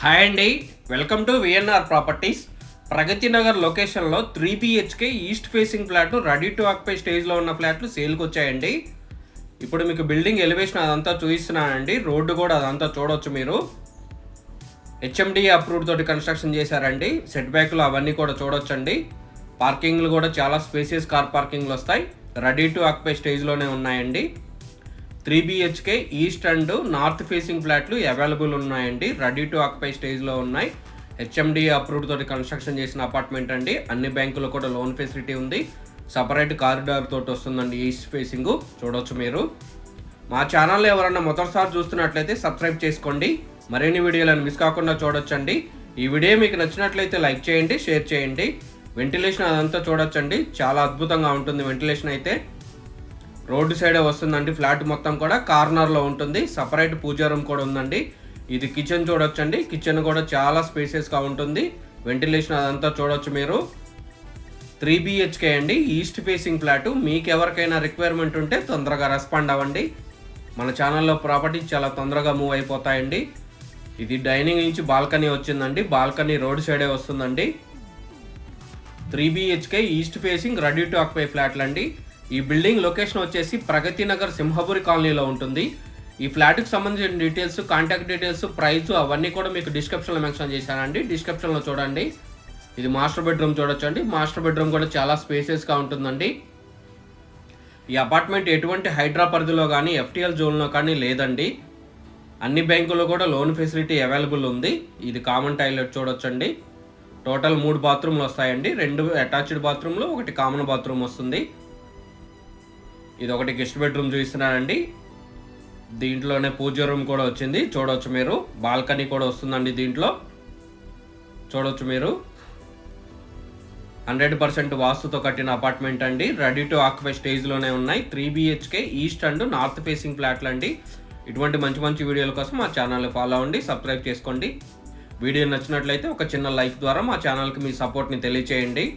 Hi అండి, welcome to VNR properties. Pragathi Nagar లొకేషన్లో 3 BHK east facing ఫ్లాట్లు రెడీ టు ఆక్యుపై స్టేజ్లో ఉన్న ఫ్లాట్లు సేల్కి వచ్చాయండి. ఇప్పుడు మీకు బిల్డింగ్ ఎలివేషన్ అదంతా చూపిస్తున్నానండి. రోడ్డు కూడా అదంతా చూడవచ్చు మీరు. HMD అప్రూవ్డ్ తోటి కన్స్ట్రక్షన్ చేశారండి. సెట్ బ్యాక్లు అవన్నీ కూడా చూడొచ్చండి. పార్కింగ్లు కూడా చాలా స్పేసియస్ కార్ పార్కింగ్లు వస్తాయి. రెడీ టు ఆక్యుపై స్టేజ్లోనే ఉన్నాయండి. 3 BHK east and north facing ఫ్లాట్లు అవైలబుల్ ఉన్నాయండి. రెడీ టు ఆక్యుపై స్టేజ్లో ఉన్నాయి. HMD అప్రూవ్డ్ తోటి కన్స్ట్రక్షన్ చేసిన అపార్ట్మెంట్ అండి. అన్ని బ్యాంకులు కూడా లోన్ ఫెసిలిటీ ఉంది. సపరేట్ కారిడార్ తోటి వస్తుందండి ఈస్ట్ ఫేసింగ్. చూడవచ్చు మీరు. మా ఛానల్లో ఎవరన్నా మొదటిసారి చూస్తున్నట్లయితే సబ్స్క్రైబ్ చేసుకోండి. మరిన్ని వీడియోలను మిస్ కాకుండా చూడొచ్చండి. ఈ వీడియో మీకు నచ్చినట్లయితే లైక్ చేయండి, షేర్ చేయండి. వెంటిలేషన్ అదంతా చూడొచ్చండి. చాలా అద్భుతంగా ఉంటుంది వెంటిలేషన్ అయితే. రోడ్డు సైడే వస్తుందండి. ఫ్లాట్ మొత్తం కూడా కార్నర్లో ఉంటుంది. సపరేట్ పూజా రూమ్ కూడా ఉందండి. ఇది కిచెన్ చూడొచ్చండి. కిచెన్ కూడా చాలా స్పేసియస్గా ఉంటుంది. వెంటిలేషన్ అదంతా చూడొచ్చు మీరు. 3 BHK అండి, ఈస్ట్ ఫేసింగ్ ఫ్లాట్. మీకు ఎవరికైనా రిక్వైర్మెంట్ ఉంటే తొందరగా రెస్పాండ్ అవ్వండి. మన ఛానల్లో ప్రాపర్టీస్ చాలా తొందరగా మూవ్ అయిపోతాయండి. ఇది డైనింగ్ నుంచి బాల్కనీ వచ్చిందండి. బాల్కనీ రోడ్ సైడే వస్తుందండి. 3 BHK east facing ready to occupy ఫ్లాట్లు అండి. ఈ బిల్డింగ్ లొకేషన్ వచ్చేసి ప్రగతి నగర్ సింహపురి కాలనీలో ఉంటుంది. ఈ ఫ్లాట్కి సంబంధించిన డీటెయిల్స్, కాంటాక్ట్ డీటెయిల్స్, ప్రైస్ అవన్నీ కూడా మీకు డిస్క్రిప్షన్లో మెన్షన్ చేశానండి. డిస్క్రిప్షన్లో చూడండి. ఇది మాస్టర్ బెడ్రూమ్ చూడొచ్చండి. మాస్టర్ బెడ్రూమ్ కూడా చాలా స్పేసెస్గా ఉంటుందండి. ఈ అపార్ట్మెంట్ ఎటువంటి హైడ్రా పరిధిలో కానీ FTL జోన్లో కానీ లేదండి. అన్ని బ్యాంకుల్లో కూడా లోన్ ఫెసిలిటీ అవైలబుల్ ఉంది. ఇది కామన్ టాయిలెట్ చూడొచ్చండి. టోటల్ 3 బాత్రూమ్లు వస్తాయండి. 2 అటాచ్డ్ బాత్రూమ్లు, 1 కామన్ బాత్రూమ్ వస్తుంది. ఇది ఒకటి గెస్ట్ బెడ్రూమ్ చూపిస్తున్నానండి. దీంట్లోనే పూజ రూమ్ కూడా వచ్చింది. చూడవచ్చు మీరు. బాల్కనీ కూడా వస్తుందండి. దీంట్లో చూడవచ్చు మీరు. 100% వాస్తుతో కట్టిన అపార్ట్మెంట్ అండి. రెడీ టు ఆక్యుపై స్టేజ్లోనే ఉన్నాయి. 3 BHK east and north facing ఫ్లాట్లు అండి. ఇటువంటి మంచి మంచి వీడియోల కోసం మా ఛానల్ని ఫాలో అవ్వండి, సబ్స్క్రైబ్ చేసుకోండి. వీడియో నచ్చినట్లయితే ఒక చిన్న లైక్ ద్వారా మా ఛానల్కి మీ సపోర్ట్ని తెలియచేయండి.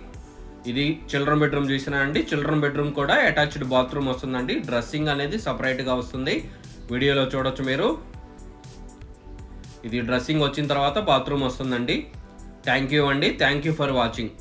ఇది చిల్డ్రన్ బెడ్రూమ్ చూసినానండి. చిల్డ్రన్ బెడ్రూమ్ కూడా అటాచ్డ్ బాత్రూమ్ వస్తుందండి. డ్రెస్సింగ్ అనేది సపరేట్గా వస్తుంది. వీడియోలో చూడొచ్చు మీరు. ఇది డ్రెస్సింగ్ వచ్చిన తర్వాత బాత్రూమ్ వస్తుందండి. థ్యాంక్ యూ అండి. Thank you for watching.